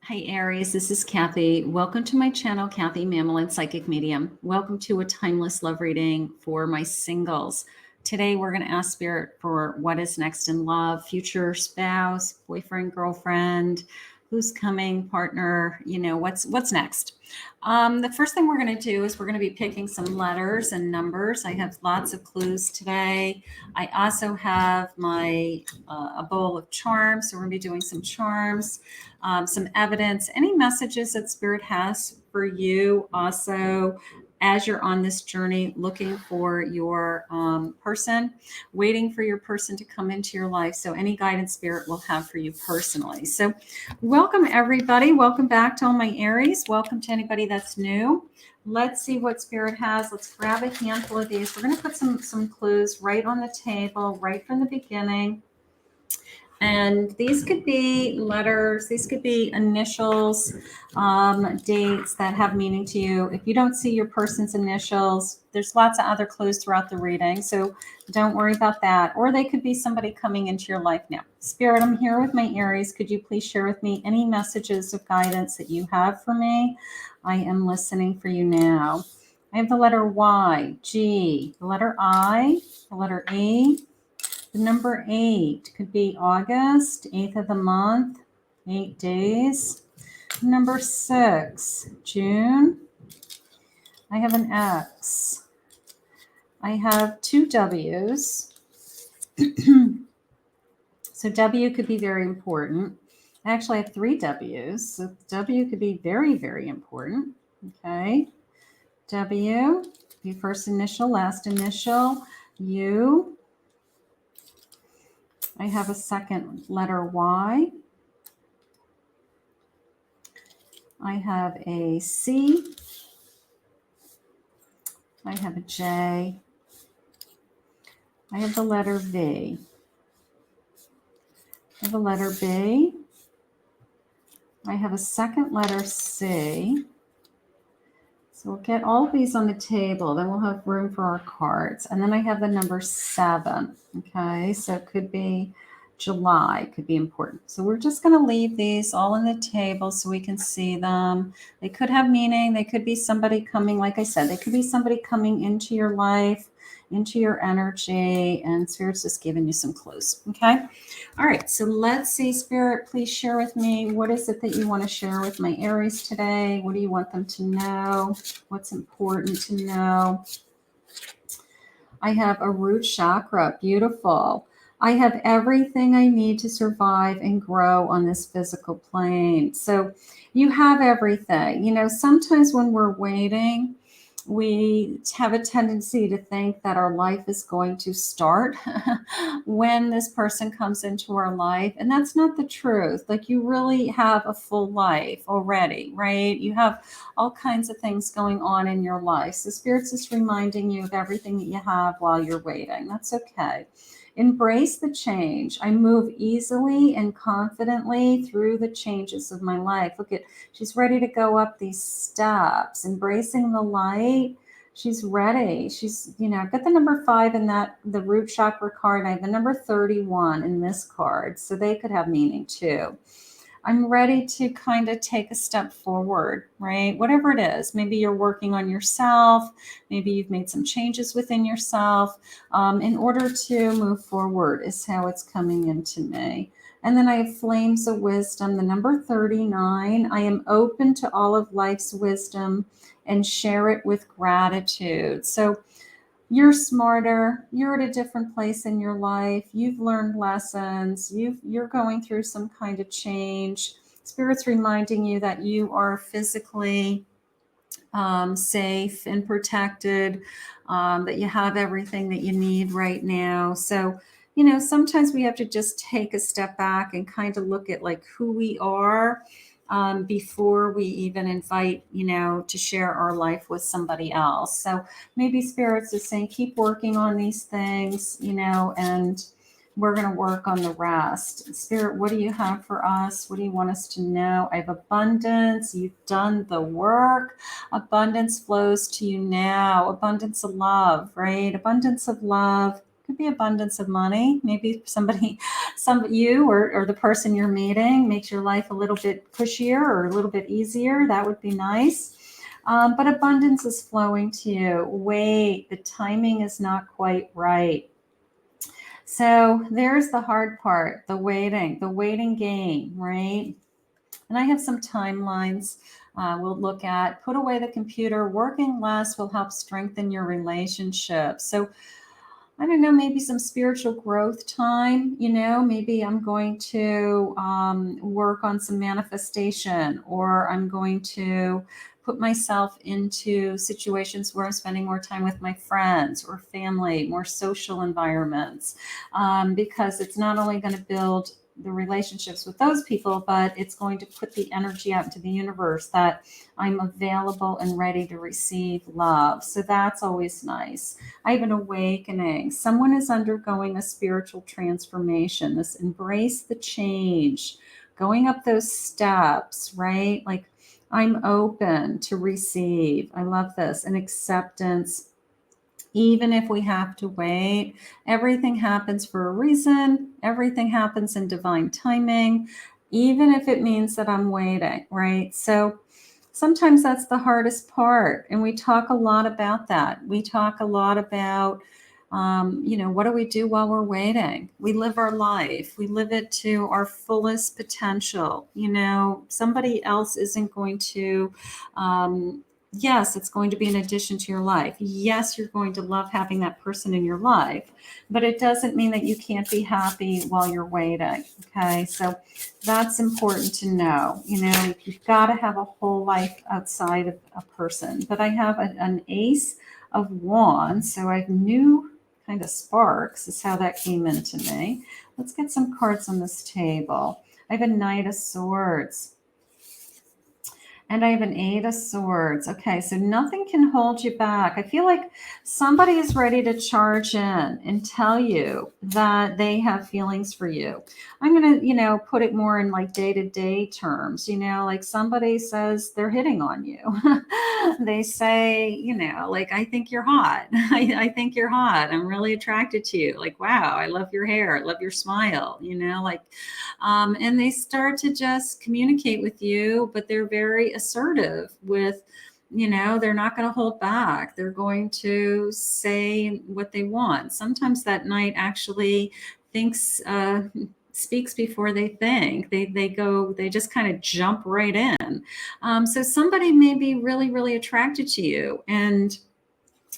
Hi Aries, this is Kathy. Welcome to my channel, Kathy Mamolen Psychic Medium. Welcome to a timeless love reading for my singles. Today we're going to ask Spirit for what is next in love, future spouse, boyfriend, girlfriend, who's coming, partner, what's next. The first thing we're going to do is we're going to be picking some letters and numbers. I have lots of clues today. I also have my a bowl of charms, so we're going to be doing some charms. Some evidence, any messages that Spirit has for you also as you're on this journey, looking for your person, waiting for your person to come into your life. So any guidance Spirit will have for you personally. So welcome everybody. Welcome back to all my Aries. Welcome to anybody that's new. Let's see what Spirit has. Let's grab a handful of these. We're going to put some clues right on the table, right from the beginning. And these could be letters, these could be initials, dates that have meaning to you. If you don't see your person's initials, there's lots of other clues throughout the reading, so don't worry about that. Or they could be somebody coming into your life now. Spirit, I'm here with my Aries. Could you please share with me any messages of guidance that you have for me? I am listening for you now. I have the letter Y, G, the letter I, the letter E. The number 8 could be August, 8th of the month, 8 days. Number 6, June. I have an X. I have 2 W's. So W could be very important. I actually have 3 W's. So W could be very, very important. Okay. W, be first initial, last initial. U. I have a second letter Y. I have a C. I have a J. I have the letter V. I have a letter B. I have a second letter C. So we'll get all of these on the table. Then we'll have room for our cards. And then I have the number 7. Okay, so it could be July, could be important. So we're just going to leave these all on the table so we can see them. They could have meaning. They could be somebody coming, like I said, they could be somebody coming into your life, into your energy, and Spirit's just giving you some clues. Okay. All right. So let's see, Spirit, please share with me. What is it that you want to share with my Aries today? What do you want them to know? What's important to know? I have a root chakra. Beautiful. I have everything I need to survive and grow on this physical plane. So you have everything. You know, sometimes when we're waiting, we have a tendency to think that our life is going to start when this person comes into our life. And that's not the truth. Like, you really have a full life already, right? You have all kinds of things going on in your life. So Spirit's just reminding you of everything that you have while you're waiting. That's okay. Embrace the change. I move easily and confidently through the changes of my life. Look at, she's ready to go up these steps, embracing the light. She's ready. She's, I've got the number 5 in the root chakra card. I have the number 31 in this card. So they could have meaning too. I'm ready to kind of take a step forward, right? Whatever it is. Maybe you're working on yourself. Maybe you've made some changes within yourself. In order to move forward is how it's coming into me. And then I have flames of wisdom, the number 39. I am open to all of life's wisdom and share it with gratitude. So you're smarter, you're at a different place in your life, you've learned lessons, you're going through some kind of change. Spirit's reminding you that you are physically safe and protected, that you have everything that you need right now. So, sometimes we have to just take a step back and kind of look at like who we are, before we even invite, to share our life with somebody else. So maybe Spirit's is saying, keep working on these things, and we're going to work on the rest. Spirit, what do you have for us? What do you want us to know? I have abundance. You've done the work. Abundance flows to you now. Abundance of love, right? Abundance of love. Could be abundance of money. Maybe you or the person you're meeting makes your life a little bit cushier or a little bit easier. That would be nice. But abundance is flowing to you. Wait, the timing is not quite right. So there's the hard part, the waiting game, right? And I have some timelines we'll look at. Put away the computer. Working less will help strengthen your relationship. So I don't know, maybe some spiritual growth time. Maybe I'm going to work on some manifestation, or I'm going to put myself into situations where I'm spending more time with my friends or family, more social environments, because it's not only going to build the relationships with those people, but it's going to put the energy out into the universe that I'm available and ready to receive love. So that's always nice. I have an awakening. Someone is undergoing a spiritual transformation. This embrace the change, going up those steps, right? Like, I'm open to receive. I love this. And acceptance. Even if we have to wait, everything happens for a reason. Everything happens in divine timing, even if it means that I'm waiting, right? So sometimes that's the hardest part. And we talk a lot about that. We talk a lot about, what do we do while we're waiting? We live our life. We live it to our fullest potential. Somebody else isn't going to, yes, it's going to be an addition to your life. Yes, you're going to love having that person in your life, but it doesn't mean that you can't be happy while you're waiting. Okay. So that's important to know. You've got to have a whole life outside of a person. But I have an Ace of Wands. So I have new kind of sparks is how that came into me. Let's get some cards on this table. I have a Knight of Swords. And I have an Eight of Swords. Okay, so nothing can hold you back. I feel like somebody is ready to charge in and tell you that they have feelings for you. I'm going to, put it more in like day-to-day terms, like somebody says they're hitting on you. They say, like, I think you're hot. I think you're hot. I'm really attracted to you. Like, wow, I love your hair. I love your smile, and they start to just communicate with you, but they're very assertive with, they're not going to hold back. They're going to say what they want. Sometimes that Knight actually speaks before they think. They just kind of jump right in. So somebody may be really, really attracted to you and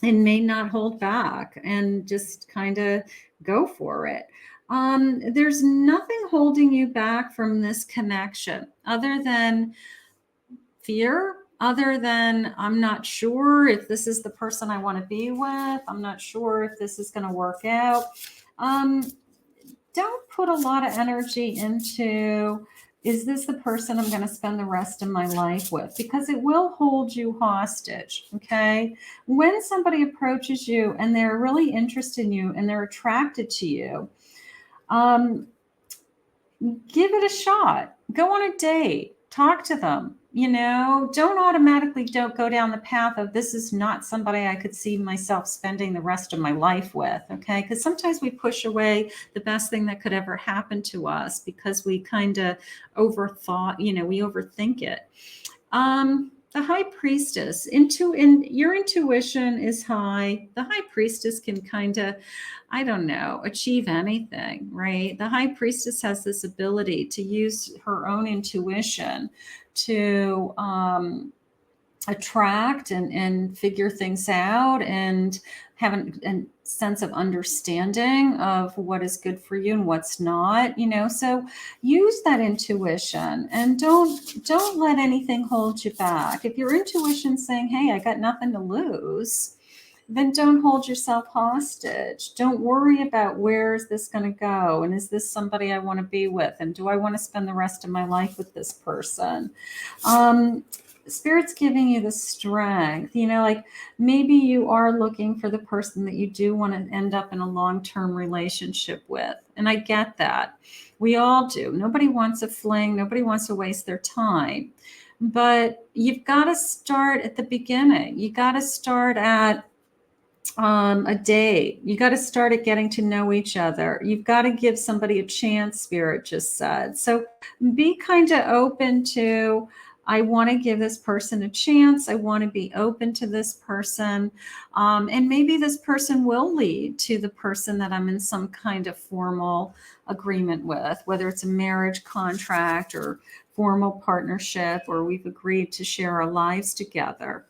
may not hold back and just kind of go for it. There's nothing holding you back from this connection other than fear, other than I'm not sure if this is the person I want to be with. I'm not sure if this is going to work out. Don't put a lot of energy into, is this the person I'm going to spend the rest of my life with? Because it will hold you hostage, okay? When somebody approaches you and they're really interested in you and they're attracted to you, give it a shot. Go on a date. Talk to them. Don't automatically go down the path of this is not somebody I could see myself spending the rest of my life with, okay? Because sometimes we push away the best thing that could ever happen to us because we kind of overthought, we overthink it. The High Priestess, your intuition is high. The High Priestess can kind of, I don't know, achieve anything, right? The High Priestess has this ability to use her own intuition to attract and figure things out and have a sense of understanding of what is good for you and what's not, so use that intuition and don't let anything hold you back. If your intuition's saying, hey, I got nothing to lose, then don't hold yourself hostage. Don't worry about where is this going to go, and is this somebody I want to be with, and do I want to spend the rest of my life with this person? Spirit's giving you the strength, like maybe you are looking for the person that you do want to end up in a long-term relationship with. And I get that. We all do. Nobody wants a fling. Nobody wants to waste their time. But you've got to start at the beginning. You got to start at, A date. You got to start at getting to know each other. You've got to give somebody a chance, Spirit just said. So be kind of open to, I want to give this person a chance. I want to be open to this person. And maybe this person will lead to the person that I'm in some kind of formal agreement with, whether it's a marriage contract or formal partnership, or we've agreed to share our lives together.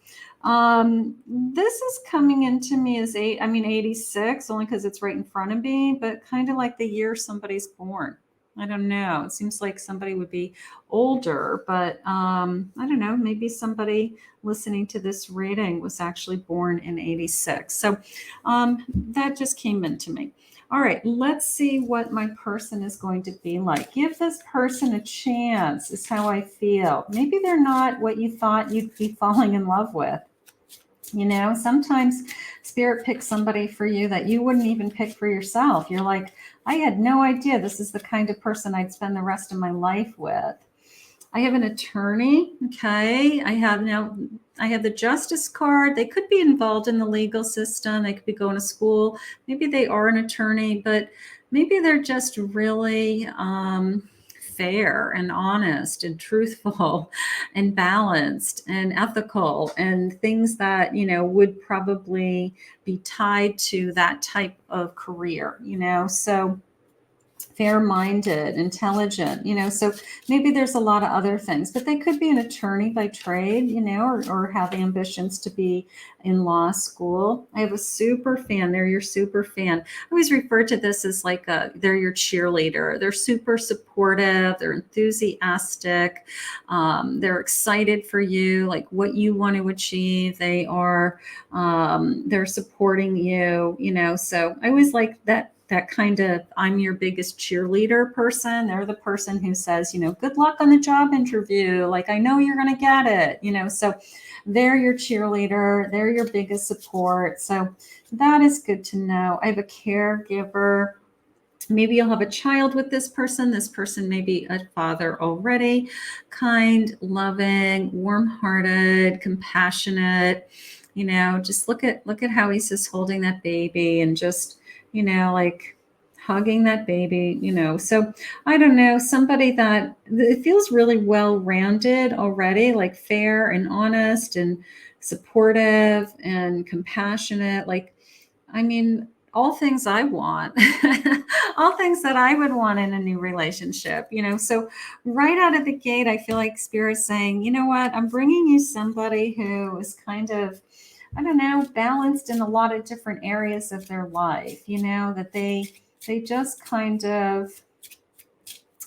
This is coming into me as 86, only because it's right in front of me, but kind of like the year somebody's born. I don't know. It seems like somebody would be older, but I don't know. Maybe somebody listening to this reading was actually born in 86. So that just came into me. All right, let's see what my person is going to be like. Give this person a chance, is how I feel. Maybe they're not what you thought you'd be falling in love with. You know, sometimes Spirit picks somebody for you that you wouldn't even pick for yourself. You're like, I had no idea this is the kind of person I'd spend the rest of my life with. I have an attorney. Okay. I have the justice card. They could be involved in the legal system. They could be going to school. Maybe they are an attorney, but maybe they're just really fair and honest and truthful and balanced and ethical, and things that, would probably be tied to that type of career, so fair-minded, intelligent, so maybe there's a lot of other things, but they could be an attorney by trade, or have ambitions to be in law school. I have a super fan. They're your super fan. I always refer to this as like they're your cheerleader. They're super supportive. They're enthusiastic. They're excited for you, like what you want to achieve. They're supporting you, so I always like that kind of, I'm your biggest cheerleader person. They're the person who says, good luck on the job interview. Like, I know you're going to get it, so they're your cheerleader. They're your biggest support. So that is good to know. I have a caregiver. Maybe you'll have a child with this person. This person may be a father already. Kind, loving, warm-hearted, compassionate. Just look at how he's just holding that baby and just, like hugging that baby, So I don't know, somebody that it feels really well-rounded already, like fair and honest and supportive and compassionate. Like, all things I want, all things that I would want in a new relationship, So right out of the gate, I feel like Spirit's saying, you know what, I'm bringing you somebody who is kind of, I don't know, balanced in a lot of different areas of their life, that they just kind of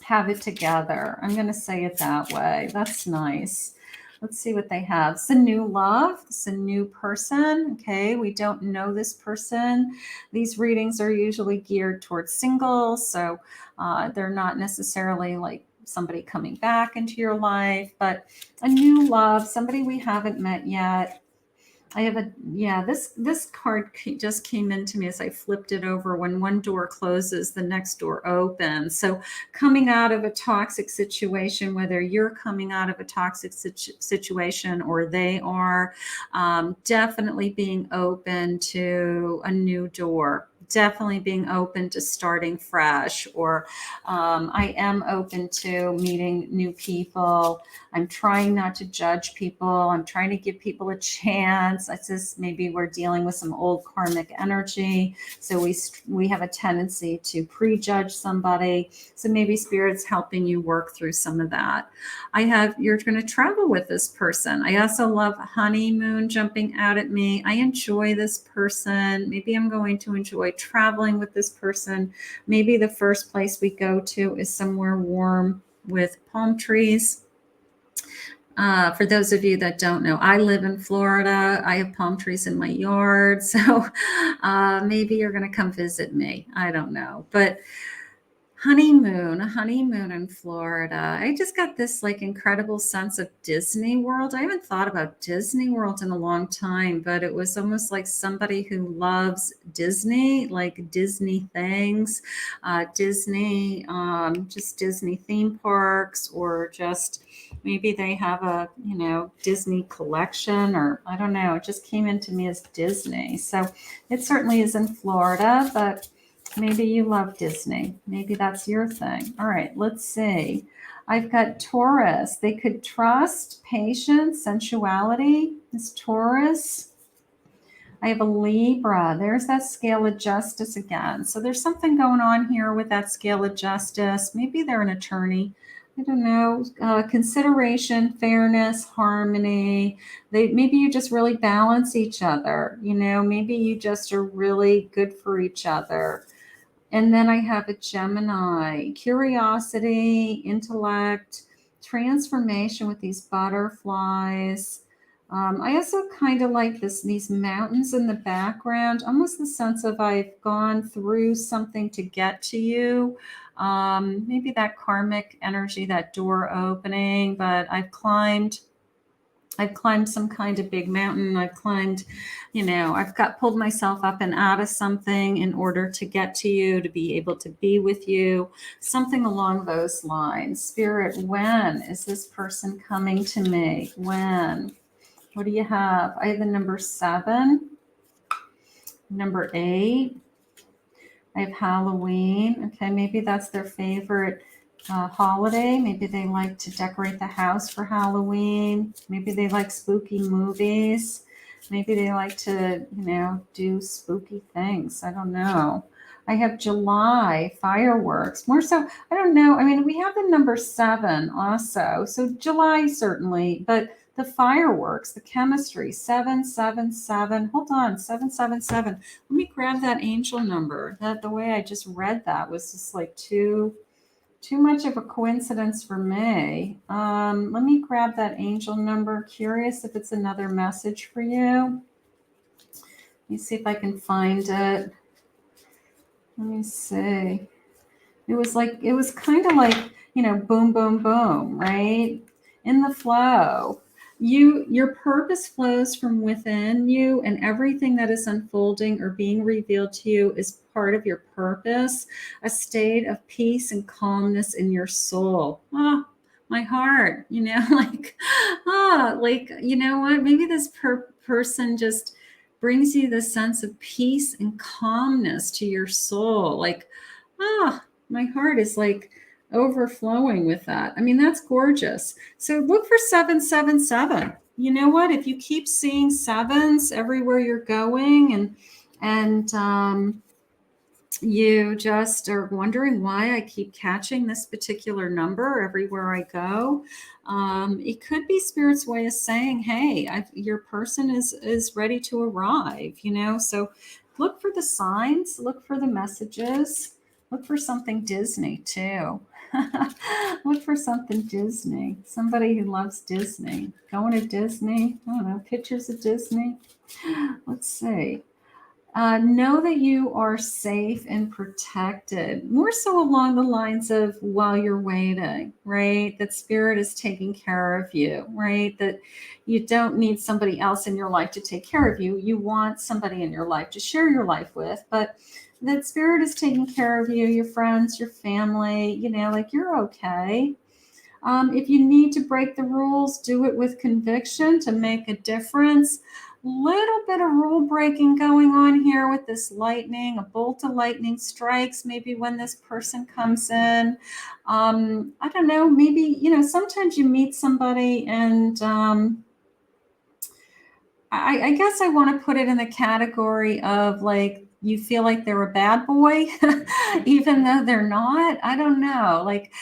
have it together. I'm going to say it that way. That's nice. Let's see what they have. It's a new love. It's a new person. Okay. We don't know this person. These readings are usually geared towards singles. So they're not necessarily like somebody coming back into your life, but a new love, somebody we haven't met yet. I have this card just came into me as I flipped it over. When one door closes, the next door opens. So coming out of a toxic situation, whether you're coming out of a toxic situation or they are, definitely being open to a new door. Definitely being open to starting fresh, or I am open to meeting new people. I'm trying not to judge people. I'm trying to give people a chance. It's just maybe we're dealing with some old karmic energy. So we have a tendency to prejudge somebody. So maybe Spirit's helping you work through some of that. You're going to travel with this person. I also love honeymoon jumping out at me. I enjoy this person. Maybe I'm going to enjoy traveling with this person. Maybe the first place we go to is somewhere warm with palm trees. For those of you that don't know, I live in Florida. I have palm trees in my yard. So maybe you're going to come visit me. I don't know. But a honeymoon in Florida. I just got this like incredible sense of Disney World. I haven't thought about Disney World in a long time, but it was almost like somebody who loves Disney, like Disney things, Disney, just Disney theme parks, or just, Maybe they have a, Disney collection, or I don't know. It just came into me as Disney. So it certainly is in Florida, but maybe you love Disney. Maybe that's your thing. All right, let's see. I've got Taurus. They could trust, patience, sensuality. Is Taurus. I have a Libra. There's that scale of justice again. So there's something going on here with that scale of justice. Maybe they're an attorney. I don't know. Consideration, fairness, harmony. Maybe you just really balance each other. Maybe you just are really good for each other. And then I have a Gemini. Curiosity, intellect, transformation with these butterflies. I also kind of like these mountains in the background, almost the sense of I've gone through something to get to you. Maybe that karmic energy, that door opening, but I've climbed some kind of big mountain. I've climbed, pulled myself up and out of something in order to get to you, to be able to be with you, something along those lines. Spirit, when is this person coming to me? When? What do you have? I have the number 7, number 8. I have Halloween. Okay, maybe that's their favorite holiday. Maybe they like to decorate the house for Halloween. Maybe they like spooky movies. Maybe they like to, do spooky things. I don't know. I have July, fireworks. More so, I don't know. I mean, we have the number 7 also. So July certainly, but the fireworks, the chemistry, 777. Hold on, 777. Let me grab that angel number. That the way I just read that was just like too much of a coincidence for me. Let me grab that angel number. Curious if it's another message for you. Let me see if I can find it. Let me see. It was kind of like, boom, boom, boom, right? In the flow. Your purpose flows from within you, and everything that is unfolding or being revealed to you is part of your purpose, a state of peace and calmness in your soul. My heart, like, you know what? Maybe this person just brings you the sense of peace and calmness to your soul. Like, my heart is like overflowing with that. I mean, that's gorgeous. So look for 777. You know what? If you keep seeing 7s everywhere you're going, and you just are wondering why I keep catching this particular number everywhere I go, it could be Spirit's way of saying, hey, your person is ready to arrive, So look for the signs, look for the messages, look for something Disney too. Look for something Disney. Somebody who loves Disney. Going to Disney. I don't know, pictures of Disney. Let's see. Know that you are safe and protected, more so along the lines of while you're waiting, right? That Spirit is taking care of you, right? That you don't need somebody else in your life to take care of you. You want somebody in your life to share your life with, but that Spirit is taking care of you, your friends, your family, like you're okay. If you need to break the rules, do it with conviction to make a difference. Little bit of rule breaking going on here with this lightning. A bolt of lightning strikes maybe when this person comes in. I don't know, maybe, sometimes you meet somebody and I guess I want to put it in the category of like, you feel like they're a bad boy, even though they're not. I don't know. Like,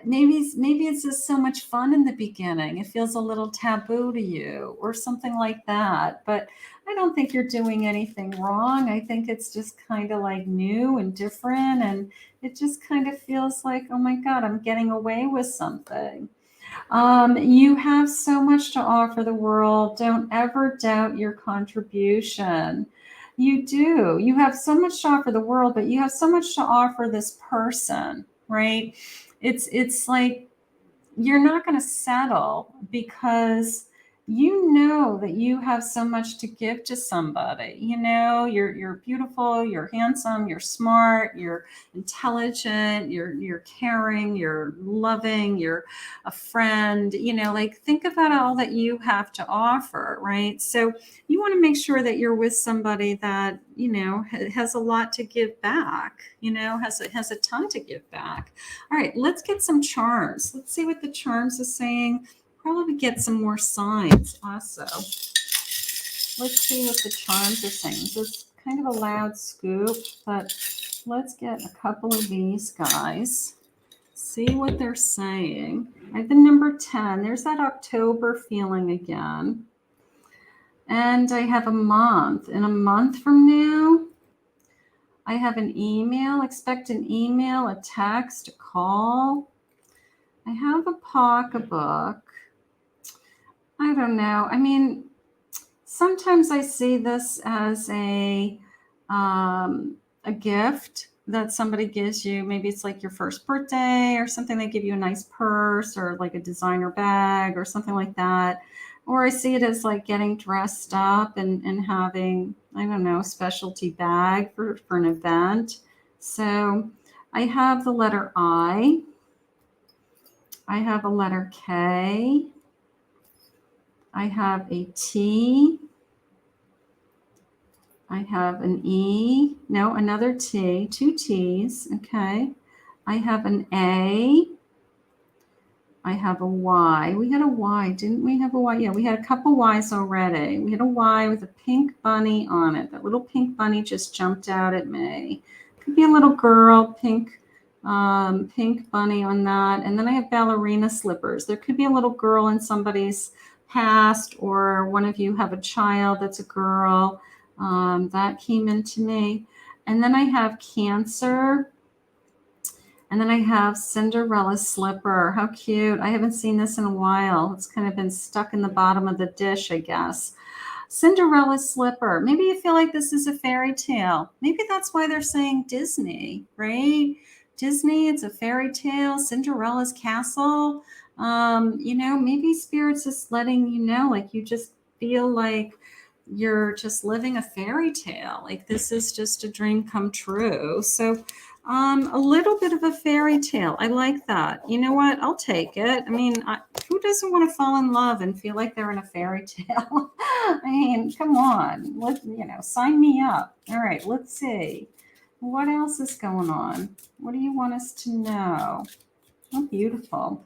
maybe it's just so much fun in the beginning. It feels a little taboo to you or something like that. But I don't think you're doing anything wrong. I think it's just kind of like new and different. And it just kind of feels like, oh my God, I'm getting away with something. You have so much to offer the world. Don't ever doubt your contribution. You do. You have so much to offer the world, but you have so much to offer this person, right? It's like you're not going to settle because you know that you have so much to give to somebody. You know, you're beautiful, you're handsome, you're smart, you're intelligent, you're caring, you're loving, you're a friend. You know, like think about all that you have to offer, right? So you want to make sure that you're with somebody that, you know, has a lot to give back, you know, has a ton to give back. All right, let's get some charms. Let's see what the charms is saying. Probably get some more signs also. Let's see what the charms are saying. This is kind of a loud scoop, but let's get a couple of these guys. See what they're saying. I have the number 10. There's that October feeling again. And I have a month. In a month from now, I have an email. Expect an email, a text, a call. I have a pocketbook. I don't know. I mean, sometimes I see this as a gift that somebody gives you. Maybe it's like your first birthday or something. They give you a nice purse or like a designer bag or something like that. Or I see it as like getting dressed up and having, I don't know, specialty bag for an event. So I have the letter I. I have a letter K. I have a T. I have an E. No, another T. Two T's. Okay. I have an A. I have a Y. We had a Y, didn't we have a Y? Yeah, we had a couple Y's already. We had a Y with a pink bunny on it. That little pink bunny just jumped out at me. Could be a little girl, pink bunny on that. And then I have ballerina slippers. There could be a little girl in somebody's past, or one of you have a child that's a girl. That came into me. And then I have Cancer. And then I have Cinderella slipper. How cute. I haven't seen this in a while. It's kind of been stuck in the bottom of the dish, I guess. Cinderella slipper. Maybe you feel like this is a fairy tale. Maybe that's why they're saying Disney, right? Disney, it's a fairy tale. Cinderella's castle. You know, maybe Spirit's just letting you know, like you just feel like you're just living a fairy tale. Like this is just a dream come true. So a little bit of a fairy tale. I like that. You know what? I'll take it. I mean, who doesn't want to fall in love and feel like they're in a fairy tale? I mean, come on. Sign me up. All right, let's see. What else is going on? What do you want us to know? Oh, beautiful.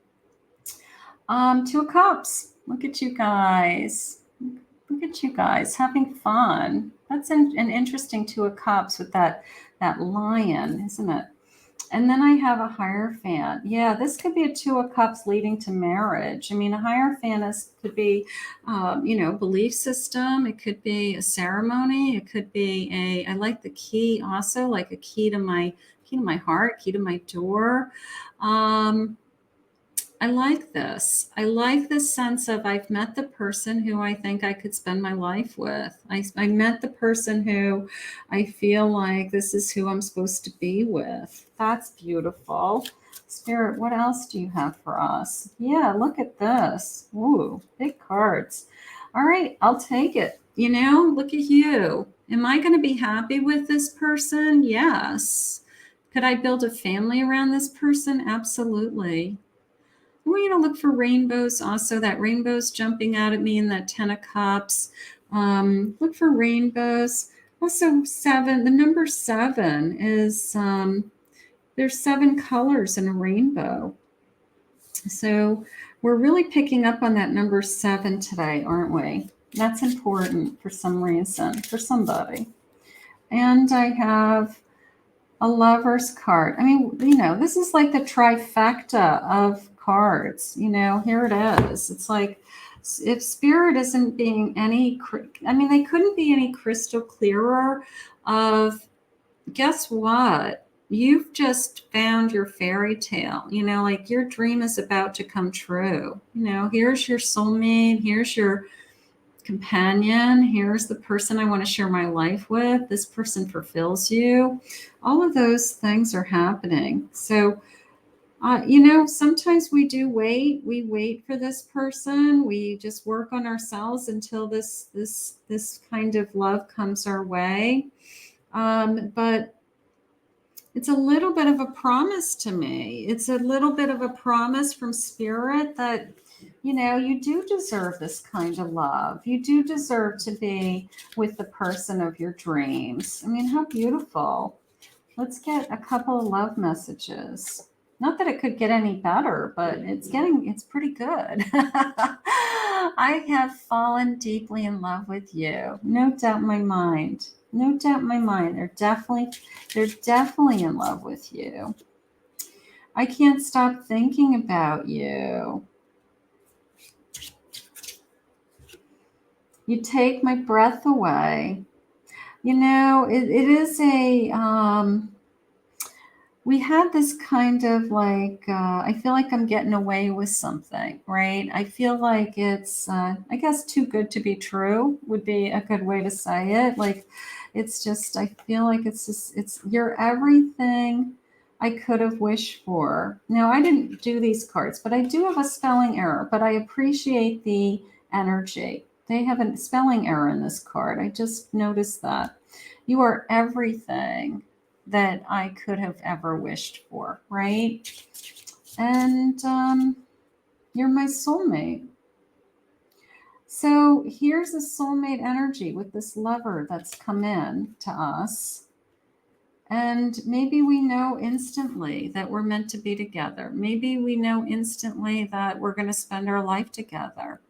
Two of Cups. Look at you guys. Look at you guys having fun. That's an interesting Two of Cups with that lion, isn't it? And then I have a Hierophant. Yeah, this could be a Two of Cups leading to marriage. I mean, a Hierophant could be, belief system. It could be a ceremony. It could be I like the key also, like a key to my heart, key to my door. I like this. I like this sense of I've met the person who I think I could spend my life with. I met the person who I feel like this is who I'm supposed to be with. That's beautiful. Spirit, what else do you have for us? Yeah, look at this. Ooh, big cards. All right, I'll take it. Look at you. Am I going to be happy with this person? Yes. Could I build a family around this person? Absolutely. I want you to look for rainbows also. That rainbow's jumping out at me in that 10 of Cups. Look for rainbows. Also, 7. The number 7 is, there's 7 colors in a rainbow. So we're really picking up on that number 7 today, aren't we? That's important for some reason, for somebody. And I have a Lover's card. I mean, this is like the trifecta of cards. Here it is. It's like if Spirit isn't being they couldn't be any crystal clearer of, guess what? You've just found your fairy tale. Like your dream is about to come true. Here's your soulmate. Here's your companion. Here's the person I want to share my life with. This person fulfills you. All of those things are happening. So Sometimes we do wait. We wait for this person. We just work on ourselves until this kind of love comes our way. But it's a little bit of a promise to me. It's a little bit of a promise from spirit that, you do deserve this kind of love. You do deserve to be with the person of your dreams. I mean, how beautiful. Let's get a couple of love messages. Not that it could get any better, but it's pretty good. I have fallen deeply in love with you. No doubt in my mind. No doubt in my mind. They're definitely in love with you. I can't stop thinking about you. You take my breath away. It is we had this kind of like, I feel like I'm getting away with something, right? I feel like it's, I guess, too good to be true would be a good way to say it. Like, it's just, I feel like you're everything I could have wished for. Now, I didn't do these cards, but I do have a spelling error, but I appreciate the energy. They have a spelling error in this card. I just noticed that. You are everything that I could have ever wished for, right? And you're my soulmate. So here's a soulmate energy with this lover that's come in to us. And maybe we know instantly that we're meant to be together. Maybe we know instantly that we're going to spend our life together.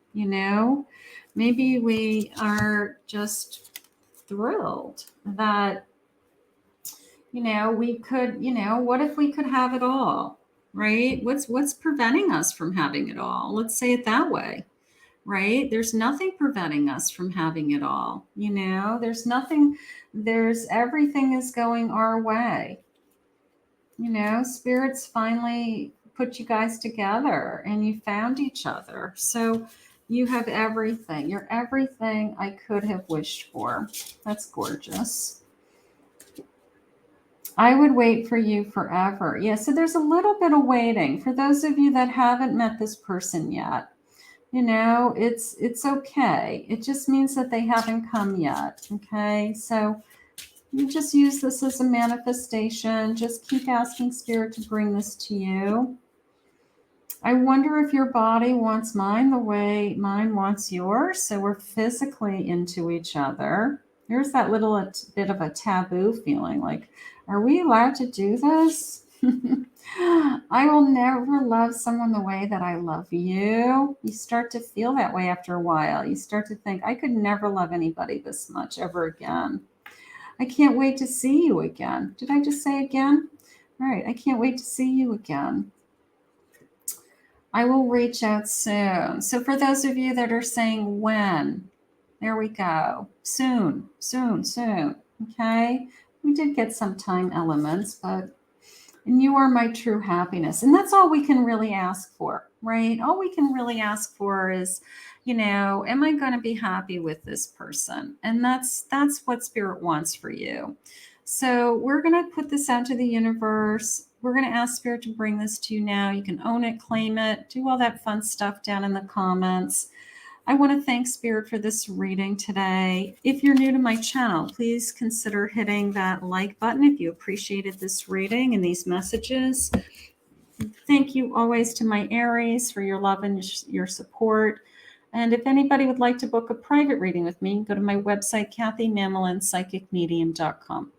Maybe we are just thrilled that we could, what if we could have it all, right? What's preventing us from having it all? Let's say it that way, right? There's nothing preventing us from having it all. There's nothing, everything is going our way. Spirits finally put you guys together and you found each other. So you have everything. You're everything I could have wished for. That's gorgeous. I would wait for you forever. Yeah, so there's a little bit of waiting. For those of you that haven't met this person yet, it's okay. It just means that they haven't come yet, okay? So you just use this as a manifestation. Just keep asking Spirit to bring this to you. I wonder if your body wants mine the way mine wants yours. So we're physically into each other. There's that little bit of a taboo feeling like, are we allowed to do this? I will never love someone the way that I love you. You start to feel that way after a while. You start to think, I could never love anybody this much ever again. I can't wait to see you again. Did I just say again? All right, I can't wait to see you again. I will reach out soon. So for those of you that are saying when, there we go. Soon, soon, soon. Okay. We did get some time elements, and you are my true happiness. And that's all we can really ask for, right? All we can really ask for is, am I going to be happy with this person? And that's what Spirit wants for you. So we're going to put this out to the universe. We're going to ask Spirit to bring this to you now. You can own it, claim it, do all that fun stuff down in the comments. I want to thank Spirit for this reading today. If you're new to my channel, please consider hitting that like button if you appreciated this reading and these messages. Thank you always to my Aries for your love and your support. And if anybody would like to book a private reading with me, go to my website, KathyMamolenPsychicMedium.com.